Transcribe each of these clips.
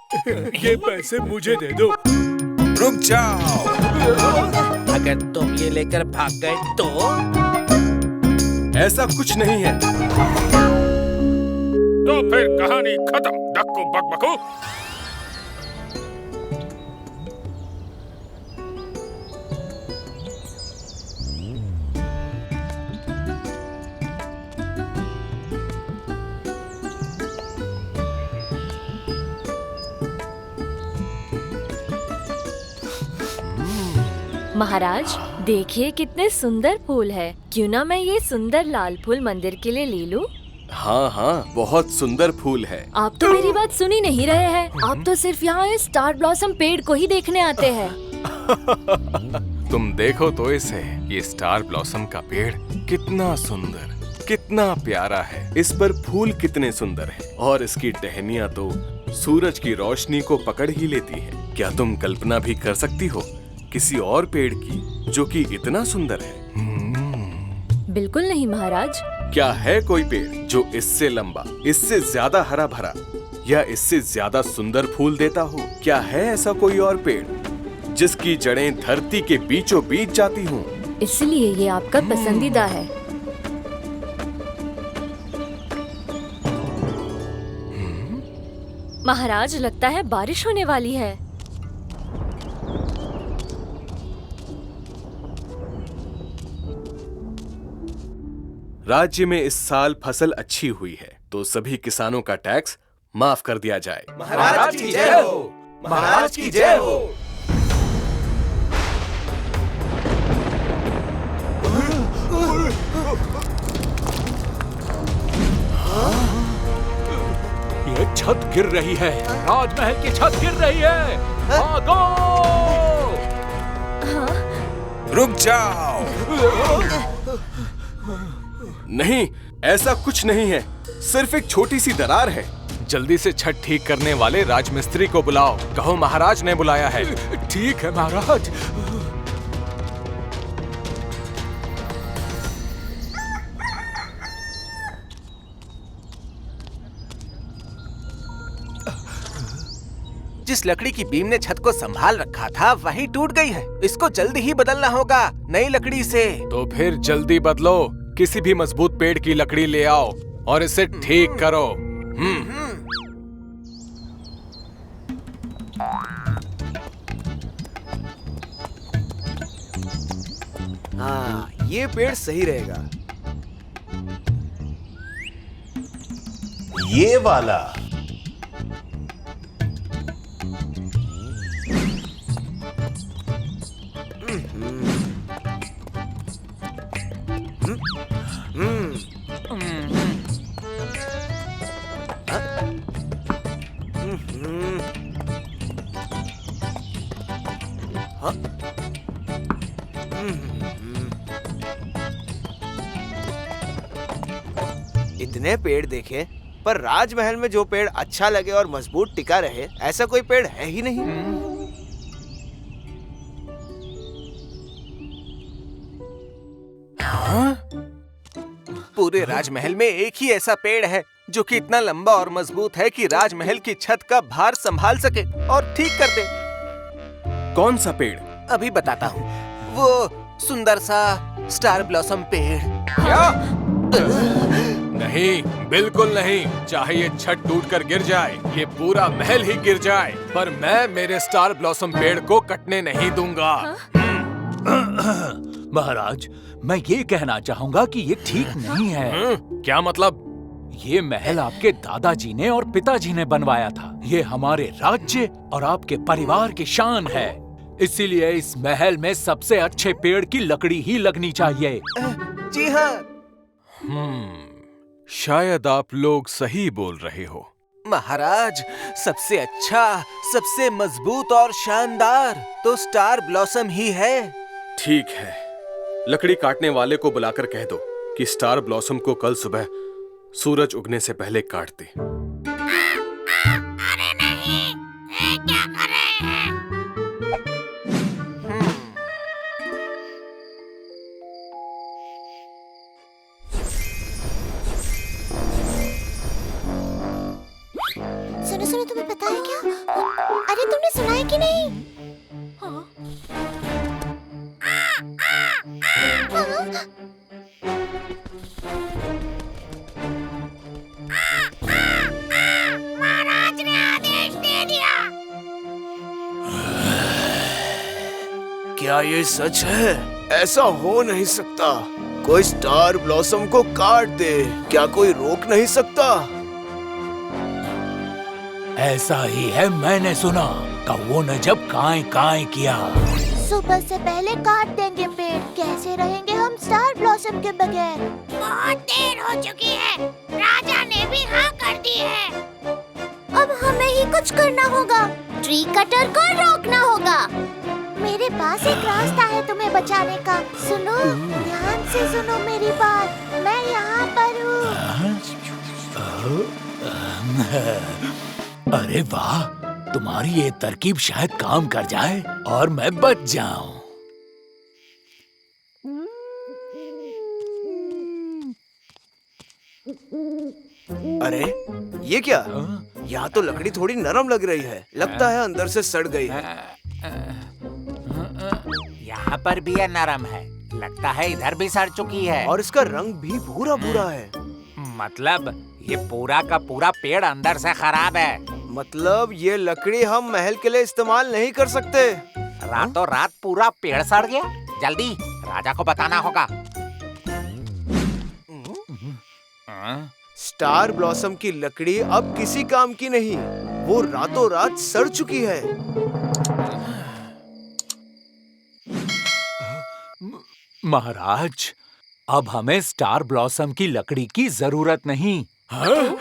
ये पैसे मुझे दे दो। रुक जाओ। अगर तुम ये लेकर भाग गए तो? ऐसा कुछ नहीं है। तो फिर कहानी खत्म। डक्कू बकबकू। महाराज देखिए कितने सुंदर फूल है। क्यों ना मैं ये सुंदर लाल फूल मंदिर के लिए ले लूं? हाँ हाँ, बहुत सुंदर फूल है। आप तो मेरी बात सुन ही नहीं रहे हैं। आप तो सिर्फ यहाँ इस स्टार ब्लॉसम पेड़ को ही देखने आते हैं। तुम देखो तो इसे, ये स्टार ब्लॉसम का पेड़ कितना सुंदर, कितना प्यारा है। इस पर फूल कितने सुंदर हैं और इसकी टहनियाँ तो सूरज की रोशनी को पकड़ ही लेती हैं। क्या तुम कल्पना भी कर सकती हो किसी और पेड़ की जो कि इतना सुंदर है? बिल्कुल नहीं महाराज। क्या है कोई पेड़ जो इससे लंबा, इससे ज्यादा हरा भरा या इससे ज्यादा सुंदर फूल देता हो? क्या है ऐसा कोई और पेड़ जिसकी जड़ें धरती के बीचों बीच जाती हों? इसलिए ये आपका पसंदीदा है। महाराज लगता है बारिश होने वाली है। राज्य में इस साल फसल अच्छी हुई है तो सभी किसानों का टैक्स माफ कर दिया जाए। महाराज की जय हो, महाराज की जय हो। ये छत गिर रही है। राजमहल की छत गिर रही है। भागो! रुक जाओ। नहीं, ऐसा कुछ नहीं है, सिर्फ एक छोटी सी दरार है। जल्दी से छत ठीक करने वाले राजमिस्त्री को बुलाओ। कहो महाराज ने बुलाया है। ठीक है महाराज। जिस लकड़ी की बीम ने छत को संभाल रखा था वही टूट गई है। इसको जल्दी ही बदलना होगा नई लकड़ी से। तो फिर जल्दी बदलो। किसी भी मजबूत पेड़ की लकड़ी ले आओ और इसे ठीक करो। हाँ, ये पेड़ सही रहेगा। ये वाला। इतने पेड़ देखे पर राजमहल में जो पेड़ अच्छा लगे और मजबूत टिका रहे ऐसा कोई पेड़ है ही नहीं। पूरे राजमहल में एक ही ऐसा पेड़ है जो कि इतना लंबा और मजबूत है कि राजमहल की छत का भार संभाल सके और ठीक कर दे। कौन सा पेड़? अभी बताता हूँ। वो सुंदर सा स्टार ब्लॉसम पेड़। क्या? नहीं, बिल्कुल नहीं। चाहे ये छत टूटकर गिर जाए, ये पूरा महल ही गिर जाए, पर मैं मेरे स्टार ब्लॉसम पेड़ को कटने नहीं दूंगा। महाराज, मैं ये कहना चाहूँगा कि ये ठीक नहीं है। क्या मतलब? ये महल आपके दादाजी ने और पिताजी ने बनवाया था। ये हमारे राज्य और आपके परिवार की शान है। इसीलिए इस महल में सबसे अच्छे पेड़ की लकड़ी ही लगनी चाहिए। जी हाँ। शायद आप लोग सही बोल रहे हो। महाराज, सबसे अच्छा, सबसे मजबूत और शानदार तो स्टार ब्लॉसम ही है। ठीक है, लकड़ी काटने वाले को बुलाकर कह दो कि स्टार ब्लॉसम को कल सुबह सूरज उगने से पहले काट दे। अरे नहीं, ये क्या कर रहे हैं? सुनो सुनो, तुम्हें पता है क्या? अरे तुमने सुना है कि नहीं? हाँ? महाराज ने आदेश दे दिया। क्या ये सच है? ऐसा हो नहीं सकता। कोई स्टार ब्लॉसम को काट दे, क्या कोई रोक नहीं सकता? ऐसा ही है, मैंने सुना। कौवों ने जब काएं काएं किया। सुबह से पहले काट देंगे पेड़। कैसे रहेंगे हम स्टार ब्लॉसम के बगैर? बहुत देर हो चुकी है, राजा ने भी हाँ कर दी है। अब हमें ही कुछ करना होगा। ट्री कटर को रोकना होगा। मेरे पास एक रास्ता है तुम्हें बचाने का। सुनो, ध्यान से सुनो मेरी बात। मैं यहाँ पर हूँ। अरे वाह, तुम्हारी ये तरकीब शायद काम कर जाए और मैं बच जाऊं। अरे ये क्या? यहाँ तो लकड़ी थोड़ी नरम लग रही है। लगता है अंदर से सड़ गई है। यहाँ पर भी ये नरम है। लगता है इधर भी सड़ चुकी है। और इसका रंग भी भूरा भूरा है। मतलब ये पूरा का पूरा पेड़ अंदर से खराब है। मतलब ये लकड़ी हम महल के लिए इस्तेमाल नहीं कर सकते। रातों रात पूरा पेड़ सड़ गया। जल्दी राजा को बताना होगा। स्टार ब्लॉसम की लकड़ी अब किसी काम की नहीं। वो रातों रात सड़ चुकी है। महाराज, अब हमें स्टार ब्लॉसम की लकड़ी की जरूरत नहीं। हाँ?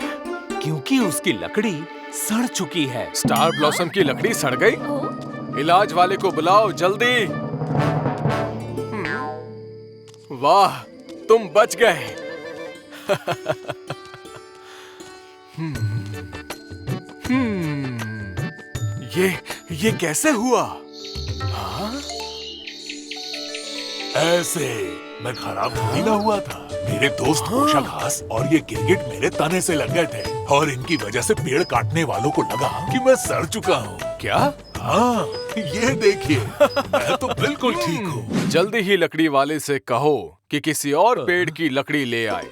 क्योंकि उसकी लकड़ी सड़ चुकी है। स्टार ब्लॉसम की लकड़ी सड़ गई? इलाज वाले को बुलाओ जल्दी। वाह, तुम बच गए। ये कैसे हुआ? ऐसे मैं खराब थोड़ी ना हुआ था। मेरे दोस्त कोशा घास और ये गिरगिट मेरे तने से लग गए थे और इनकी वजह से पेड़ काटने वालों को लगा कि मैं सड़ चुका हूँ। क्या? हाँ, ये देखिए, मैं तो बिल्कुल ठीक हूँ। जल्दी ही लकड़ी वाले से कहो कि किसी और पेड़ की लकड़ी ले आए।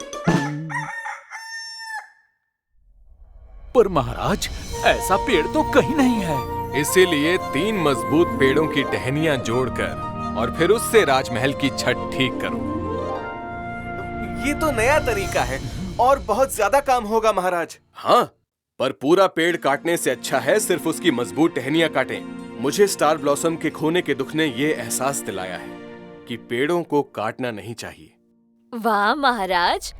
पर महाराज, ऐसा पेड़ तो कहीं नहीं है। इसीलिए 3 मजबूत पेड़ों की टहनियां जोड़कर और फिर उससे राजमहल की छत ठीक करो। ये तो नया तरीका है और बहुत ज्यादा काम होगा महाराज। हाँ, पर पूरा पेड़ काटने से अच्छा है सिर्फ उसकी मजबूत टहनियां काटें। मुझे स्टार ब्लॉसम के खोने के दुख ने ये एहसास दिलाया है कि पेड़ों को काटना नहीं चाहिए। वाह महाराज,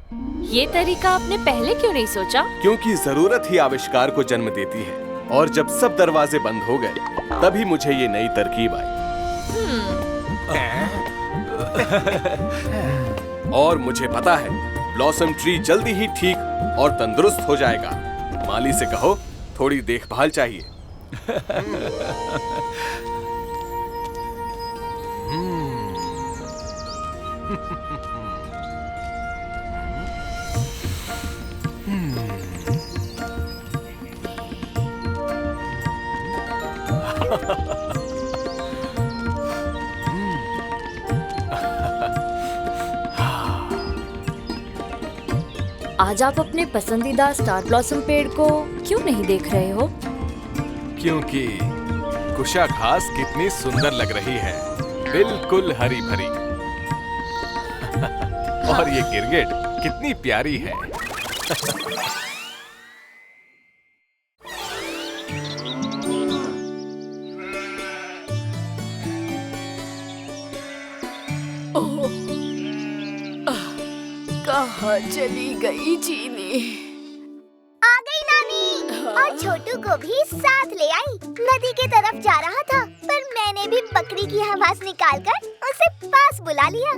ये तरीका आपने पहले क्यों नहीं सोचा? क्योंकि जरूरत ही आविष्कार को जन्म देती है और जब सब दरवाजे बंद हो गए तभी मुझे ये नई तरकीब आई। और मुझे पता है ब्लॉसम ट्री जल्दी ही ठीक और तंदुरुस्त हो जाएगा। माली से कहो थोड़ी देखभाल चाहिए। आज आप अपने पसंदीदा स्टार ब्लॉसम पेड़ को क्यों नहीं देख रहे हो? क्योंकि कुशा घास कितनी सुंदर लग रही है, बिल्कुल हरी भरी। और ये गिरगिट कितनी प्यारी है। कहाँ चली गई चीनी? आ गई नानी। और छोटू को भी साथ ले आई। नदी के तरफ जा रहा था पर मैंने भी बकरी की आवाज निकालकर उसे पास बुला लिया।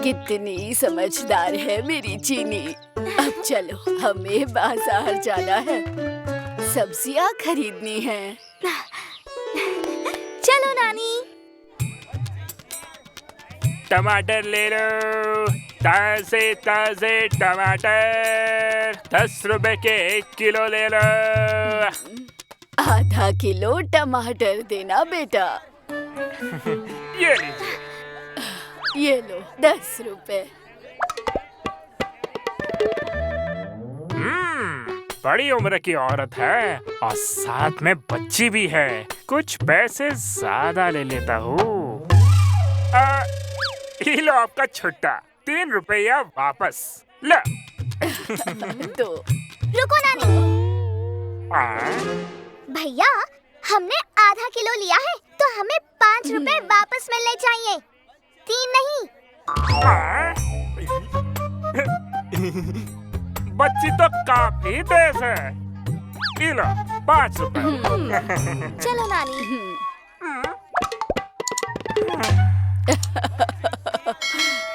कितनी समझदार है मेरी चीनी। अब चलो, हमें बाजार जाना है, सब्जियाँ खरीदनी है। चलो नानी। टमाटर ले लो, ताजे ताजे टमाटर 10 रुपए के 1 किलो ले लो। आधा किलो टमाटर देना बेटा। ये लीजिए। ये लो 10 रुपए। बड़ी उम्र की औरत है और साथ में बच्ची भी है। कुछ पैसे ज्यादा ले लेता हूँ। ये लो आपका छुट्टा, 3 रुपया वापस लो। तो रुको नानी। भैया, हमने आधा किलो लिया है तो हमें 5 रुपए वापस मिलने चाहिए, 3 नहीं। बच्ची तो काफी तेज है। ये लो 5 रुपए। चलो नानी।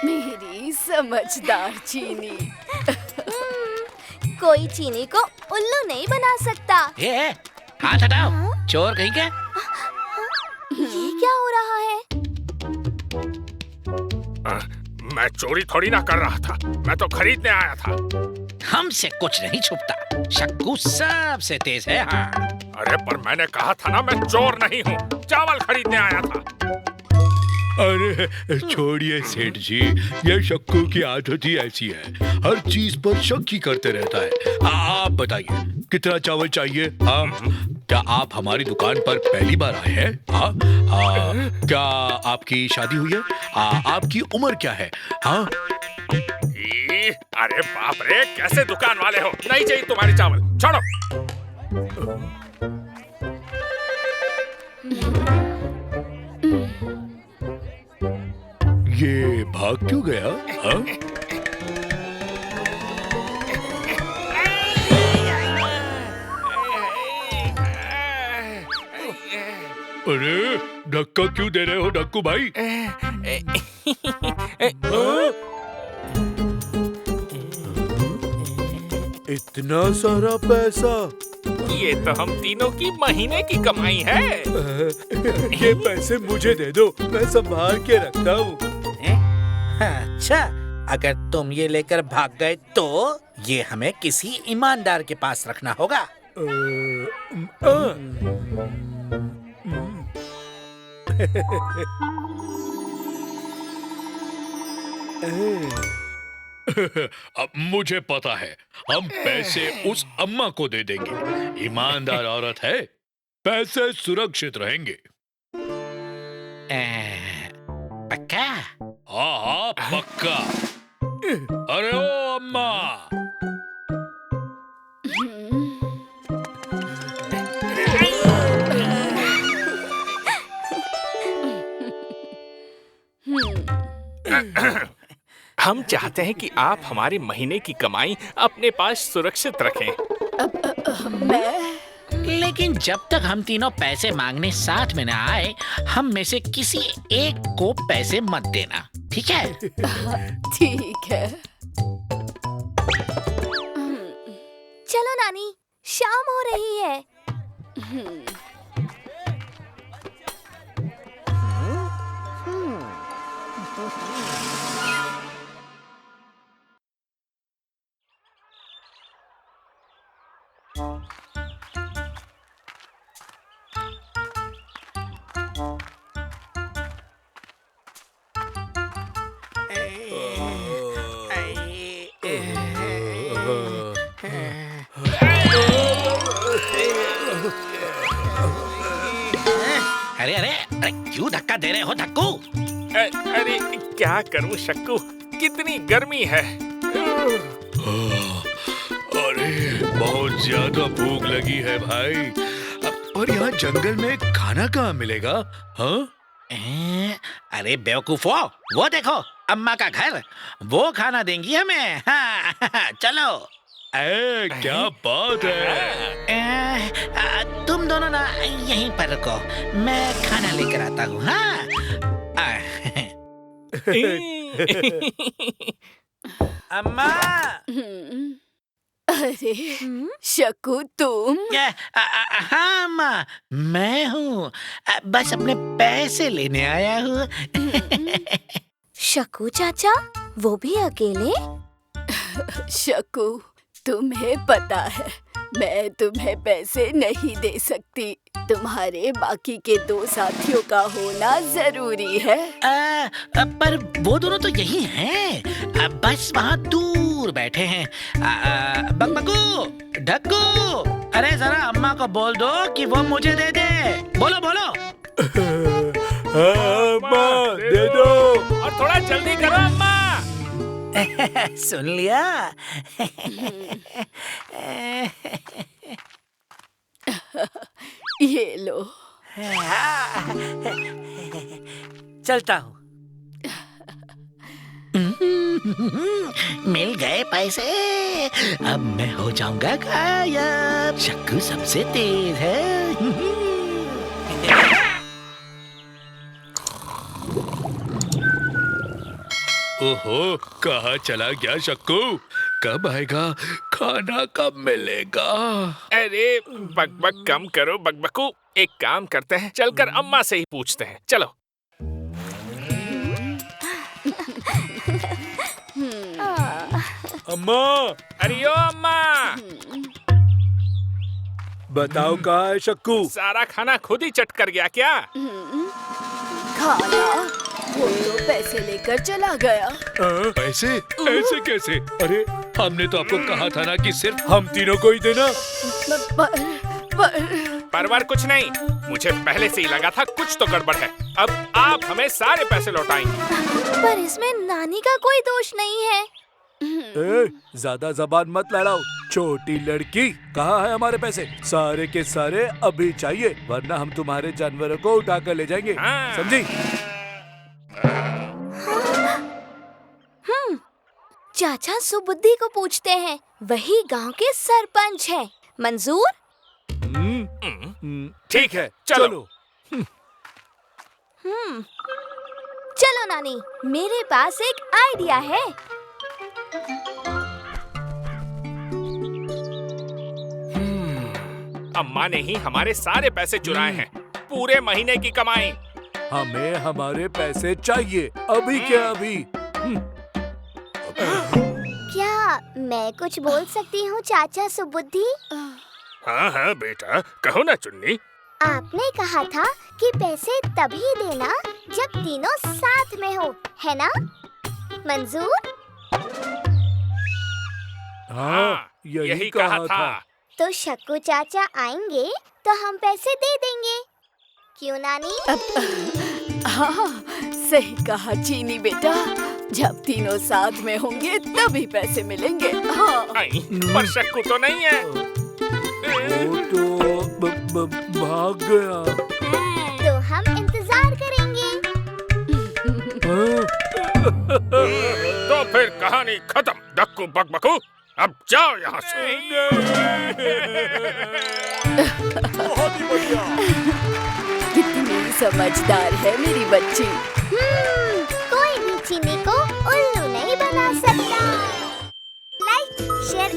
मेरी समझदार चीनी। कोई चीनी को उल्लू नहीं बना सकता। ये हाथ हटाओ, चोर कहीं के। ये क्या हो रहा है? मैं चोरी थोड़ी ना कर रहा था, मैं तो खरीदने आया था। हमसे कुछ नहीं छुपता, शक्कू सबसे तेज है। हाँ। अरे पर मैंने कहा था ना, मैं चोर नहीं हूँ, चावल खरीदने आया था। अरे छोड़िए सेठ जी, ये शक्कू की आदत ही ऐसी है, हर चीज पर शक ही करते रहता है। आप बताइए कितना चावल चाहिए? हाँ, क्या आप हमारी दुकान पर पहली बार आए हैं? हाँ, क्या आपकी शादी हुई है? आपकी उम्र क्या है? हाँ, अरे बाप रे, कैसे दुकान वाले हो? नहीं चाहिए तुम्हारी चावल, छोड़ो। ये भाग क्यों गया? हाँ? अरे धक्का क्यों दे रहे हो डक्कू भाई? इतना सारा पैसा? ये तो हम तीनों की महीने की कमाई है। ये पैसे मुझे दे दो, मैं संभाल के रखता हूँ। अच्छा, अगर तुम ये लेकर भाग गए तो ये हमें किसी ईमानदार के पास रखना होगा। अब मुझे पता है, हम पैसे उस अम्मा को दे देंगे। ईमानदार औरत है, पैसे सुरक्षित रहेंगे। पक्का? हाँ हाँ पक्का। अरे ओ अम्मा, हम चाहते हैं कि आप हमारी महीने की कमाई अपने पास सुरक्षित रखें। लेकिन जब तक हम तीनों पैसे मांगने साथ में न आए, हम में से किसी एक को पैसे मत देना, ठीक है? ठीक है। चलो नानी, शाम हो रही है। अरे अरे अरे, क्यों धक्का दे रहे हो धक्कू? अरे क्या करूं शक्कू, कितनी गर्मी है। अरे बहुत ज्यादा भूख लगी है भाई, और यहाँ जंगल में खाना कहाँ मिलेगा? हाँ? अरे बेवकूफो, वो देखो अम्मा का घर, वो खाना देंगी हमें। हाँ, चलो। क्या बात है? तुम दोनों ना यहीं पर रुको, मैं खाना लेकर आता हूँ। हाँ? अम्मा। अरे शक्कू तुम? हाँ अम्मा, मैं हूँ, बस अपने पैसे लेने आया हूँ। शक्कू चाचा, वो भी अकेले? शकू, तुम्हें पता है मैं तुम्हें पैसे नहीं दे सकती। तुम्हारे बाकी के 2 साथियों का होना जरूरी है। पर वो दोनों तो यही हैं। बस वहाँ दूर बैठे हैं। बकबकू, ढक्कू, अरे जरा अम्मा को बोल दो कि वो मुझे दे दे। बोलो बोलो। अम्मा दे दो। और थोड़ा जल्दी करो अम्मा। सुन लिया? ये लो। चलता हूँ। मिल गए पैसे। अब मैं हो जाऊंगा गायब। शक्कू सबसे तेज है। ओहो, कहाँ चला गया शक्कू? कब आएगा? खाना कब मिलेगा? अरे बकबक कम करो बकबकू। एक काम करते हैं, चलकर अम्मा से ही पूछते हैं। चलो। अम्मा, अरे ओ अम्मा, बताओ कहाँ है शक्कू? सारा खाना खुद ही चट कर गया क्या? खाना? वो तो पैसे लेकर चला गया। पैसे? ऐसे कैसे? अरे हमने तो आपको कहा था ना कि सिर्फ हम तीनों को ही देना। परवर कुछ नहीं, मुझे पहले से ही लगा था कुछ तो गड़बड़ है। अब आप हमें सारे पैसे लौटाएंगे। पर इसमें नानी का कोई दोष नहीं है। ज्यादा जबान मत लड़ाओ, छोटी लड़की। कहाँ है हमारे पैसे? सारे के सारे अभी चाहिए, वरना हम तुम्हारे जानवरों को उठा कर ले जाएंगे। समझी? चाचा सुबुद्धि को पूछते हैं, वही गांव के सरपंच हैं। मंजूर? ठीक है, चलो। चलो नानी, मेरे पास एक आइडिया है। अम्मा ने ही हमारे सारे पैसे चुराए हैं, पूरे महीने की कमाई। हमें हमारे पैसे चाहिए, अभी के अभी। क्या मैं कुछ बोल सकती हूँ चाचा सुबुद्धि? हाँ हाँ बेटा, कहो ना चुन्नी। आपने कहा था कि पैसे तभी देना जब तीनों साथ में हो, है ना? मंजूर? हाँ, यही कहा था। तो शक्कू चाचा आएंगे तो हम पैसे दे देंगे, क्यों नानी? हाँ, सही कहा चीनी बेटा। जब तीनों साथ में होंगे तभी पैसे मिलेंगे। हाँ। पर शक्कू तो नहीं है। वो तो भाग गया। तो हम इंतजार करेंगे। तो फिर कहानी खत्म। डक्कू बकबकू, अब जाओ यहाँ से। बहुत ही बढ़िया। कितनी समझदार है मेरी बच्ची। कोई भी चीनी को उल्लू नहीं बना सकता। Like, share